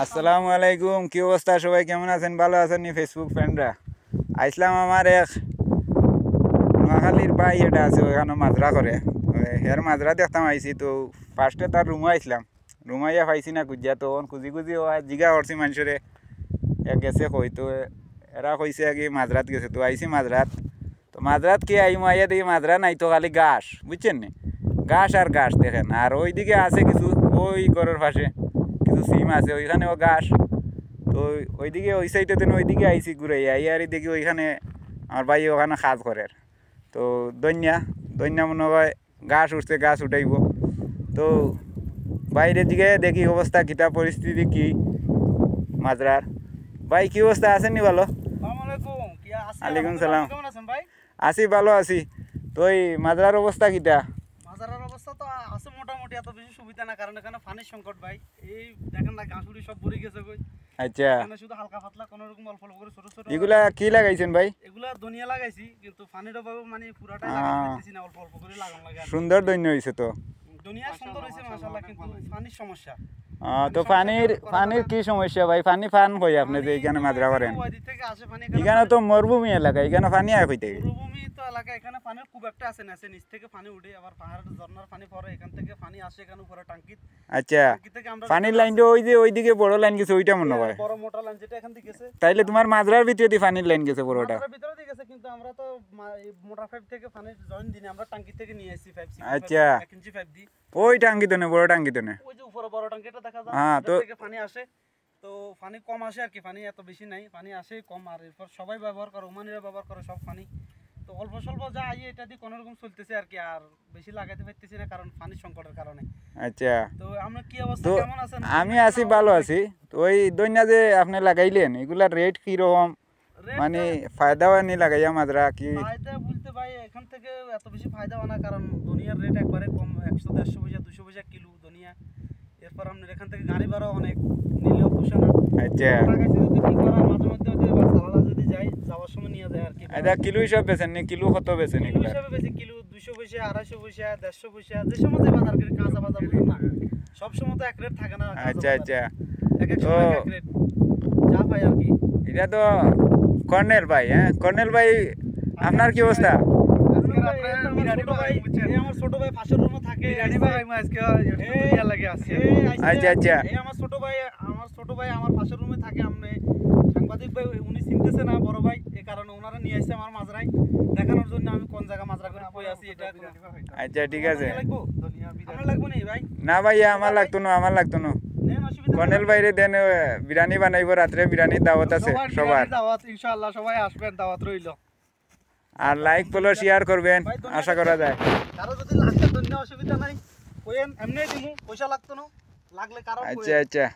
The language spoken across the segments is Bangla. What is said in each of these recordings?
আসসালামু আলাইকুম, কি অবস্থা? সবাই কেমন আছেন? ভালো আছেন নি ফেসবুক ফ্রেন্ডরা? আইসলাম আমার এক নোয়াখালীর ভাই এটা আছে, ওখানে মাজরা করে। হের মাজরা দেখতাম আইসি তো ফার্স্টে তার রুমে আইসলাম। রুমাইয়া পাইছি না খুঁজিয়া, তো খুঁজি খুঁজি ও জিগা করছি মানুষরে গেছে কই, তো এরা কইছে কি মাজরাত গেছে, তো আইসি মাজরাত। তো মাজরাত কি আইমু, আইয়া দেখি মাজরা নাই, তো খালি ঘাস, বুঝছেন নি? ঘাস আর ঘাস দেখেন, আর ওইদিকে আছে কিছু, ওই ঘরের পাশে কিছু সিম আছে, ওইখানেও ঘাস। তো ওইদিকে ওই সাইডে ওইদিকে আইসি ঘুরে আইয়ারি দেখি ওইখানে আমার ভাই ওখানে কাজ করে। তো দৈন্যা দৈন্যা মনে হয় ঘাস উঠছে, ঘাস উঠাইব। তো বাইরের দিকে দেখি অবস্থা কিতা, পরিস্থিতি কি মাজরার। ভাই কি অবস্থা, আছেননি ভালো? ওয়ালাইকুম সালাম। আছি, ভালো আছি। তো এই মাজরার অবস্থা কিটা? মাজারের অবস্থা তো আছে মোটামুটি, এত বেশি সুবিধা না, কারণ এখানে পানির সংকট ভাই। এই দেখেন না, ঘাসুড়ি সব ভরে গেছে কই। আচ্ছা, এখানে শুধু হালকা পাতলা কোন রকম অল্প অল্প করে ছোট ছোট। এগুলা কি লাগাইছেন ভাই? এগুলা ধনিয়া লাগাইছি, কিন্তু পানির অভাবে মানে পুরাটাই লাগাতে পারতেছি না, অল্প অল্প করে লাগানো লাগে। সুন্দর দৈন্য হইছে তো। দুনিয়া সুন্দর হইছে মাশাআল্লাহ, কিন্তু পানির সমস্যা। তো পানির কি সমস্যা ভাই? পানি ফান কই আপনি যে এখানে মাজরা করেন? ওই থেকে আসে পানি। এখানে তো মরুভূমি এলাকা, এখানে পানি আর কইতে? মরুভূমি তো এলাকা, এখানে পানির খুব একটা আসে না, নিচ থেকে পানি উঠে, আবার পাহাড়ের ঝর্ণার পানি পড়ে, এখান থেকে পানি আসে এখানে উপরে টাঙ্কি। আচ্ছা, পানির লাইনটা ওই যে ওইদিকে বড় লাইন গেছে, ওইটা মনে হয় বড় মোটা লাইন যেটা এখান থেকে গেছে। তাইলে তোমার মাজরার ভিতরে দিয়ে পানির লাইন গেছে বড়টা? মাজরার ভিতরে দিয়ে গেছে, কিন্তু আমরা তো মোটা পাইপ থেকে পানি জয়েন দিই না, আমরা টাঙ্কি থেকে নিয়ে আসি পাইপ। আচ্ছা, 1 ইঞ্চি পাইপ দিই। ওই টাঙ্কি তো না, বড় টাঙ্কি তো না? ওই যে উপরে বড় টাঙ্কিটা দেখা যায়, হ্যাঁ, তো থেকে পানি আসে। তো পানি কম আসে আর কি, পানি এত বেশি নাই, পানি আসে কম। আর এরপর সবাই ব্যবহার করে, ওমানিরা ব্যবহার করে সব পানি। তো অল্প স্বল্প যা আই এটা দিয়ে কোনো রকম চলতেছে আর কি, আর বেশি লাগাইতে পারতেছি না কারণ পানির সংকটের কারণে। আচ্ছা, তো আমরা কি অবস্থা, তো কেমন আছেন? আমি আছি, ভালো আছি। তো ওই দৈন্যা যে আপনি লাগাইলেন, এগুলার রেট কি রকম? মানে ফায়দা হয়নি লাগাইয়া মাজরা কি? ফায়দা বলতে ভাই এখান থেকে এত বেশি ফায়দা হয় না, কারণ দুনিয়ার রেট একবারে কম, 100-150 পয়সা 200 পয়সা কিলো দুনিয়া। এরপর আপনার এখান থেকে গাড়ি ভাড়া অনেক, নিলেও পোষে না। আচ্ছা, লাগাইছি যদি কি করা, মাঝে মধ্যে হতে বা সালালা যদি যাই, যাওয়ার সময় নিয়ে যায় আর কি। এটা কিলো হিসাব বেচেন নি? কিলো কত বেচেন কিলো এগুলা? হিসাবে বেশি, কিলো 200 পয়সা, 250 পয়সা, 150 পয়সা, যে সময় যে বাজার করে, কাঁচা বাজার বুঝুন না, সব সময় তো এক রেট থাকে না। আচ্ছা আচ্ছা, এক এক সময় এক রেট যা পাই আর কি। এটা তো কর্নেল ভাই। হ্যাঁ, কর্নেল ভাই, আপনার কি অবস্থা? আমার ছোট ভাই পাশের রুমে থাকে। আচ্ছা আচ্ছা, আমার ছোট ভাই আমার পাশের রুমে থাকে। আপনি সাংবাদিক ভাই, উনি চিনতেছে না বড় ভাই, এই কারণে ওনারা নিয়ে আসছে আমার মাজরাই দেখানোর জন্য। আমি কোন জায়গা মাজরা করে কই আছি এটা। আচ্ছা, ঠিক আছে। আপনার লাগবে না ভাই? না ভাই, আমার লাগতো না, আমার লাগতো না। কর্নেল ভাইরে দেন, বিরিয়ানি বানাইব রাত্রে, বিরিয়ানির দাওয়াত আছে সবার। ইনশাআল্লাহ সবাই আসবেন, দাওয়াত রইল। আর লাইক ফলো শেয়ার করবেন, আশা করা যায়। কারো যদি লাগতে ধন্য অসুবিধা নাই, কইেন, এমনি দিমু, পয়সা লাগতো না, লাগলে কারো আচ্ছা আচ্ছা,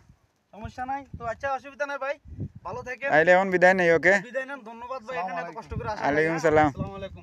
সমস্যা নাই। তো আচ্ছা, অসুবিধা নাই ভাই, ভালো থাকেন। তাইলে এখন বিদায় নেই। ওকে, বিদায় নেন, ধন্যবাদ ভাই এখানে এত কষ্ট করে আসা। ওয়ালাইকুম সালাম। আসসালামু আলাইকুম।